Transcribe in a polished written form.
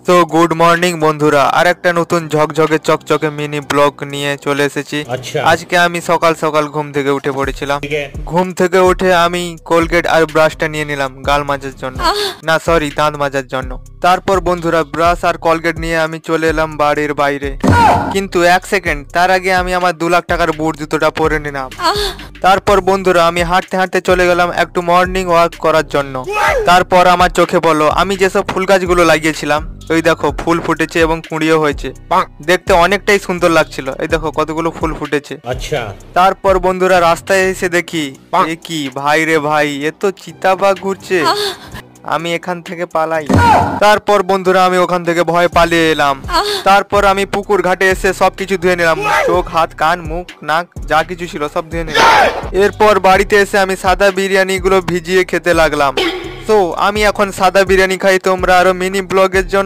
তো good morning বন্ধুরা, আর একটা নতুন ঝকঝকে চকচকে মিনি ব্লগ নিয়ে চলে এসেছি। আজকে আমি সকাল সকাল ঘুম থেকে উঠে পড়েছিলাম। ঘুম থেকে উঠে আমি কোলগেট আর ব্রাশটা নিয়ে নিলাম গাল মাজার জন্য, না সরি দাঁত মাজার জন্য। তারপর বন্ধুরা ব্রাশ আর কোলগেট নিয়ে আমি চলে এলাম বাড়ির বাইরে। কিন্তু এক সেকেন্ড, তার আগে আমি আমার 2 লাখ টাকার বুট জুতোটা পরে নিলাম। তারপর বন্ধুরা আমি হাঁটতে হাঁটতে চলে গেলাম একটু মর্নিং ওয়াক করার জন্য। তারপর আমার চোখে পড়লো আমি যেসব ফুল গাছগুলো লাগিয়েছিলাম, ওই দেখো ফুল ফুটেছে এবং কুঁড়িও হয়েছে, দেখতে অনেকটাই সুন্দর লাগছিল। এই দেখো কতগুলো ফুল ফুটেছে। আচ্ছা। তারপর বন্ধুরা রাস্তায় এসে দেখি এ কি ভাই রে ভাই, এ তো চিতাবাঘ ঘুরছে। আমি এখান থেকে পালাই। তারপর বন্ধুরা আমি ওখান থেকে ভয় পালিয়ে এলাম। তারপর আমি পুকুর ঘাটে এসে সবকিছু ধুয়ে নিলাম, চোখ হাত কান মুখ নাক যা কিছু ছিল সব ধুয়ে নিলাম। এরপর বাড়িতে এসে আমি সাদা বিরিয়ানি গুলো ভিজিয়ে খেতে লাগলাম। তো আমি এখন সাদা বিরিয়ানি খাই। তোমরা আরো মিনি ব্লগের জন্য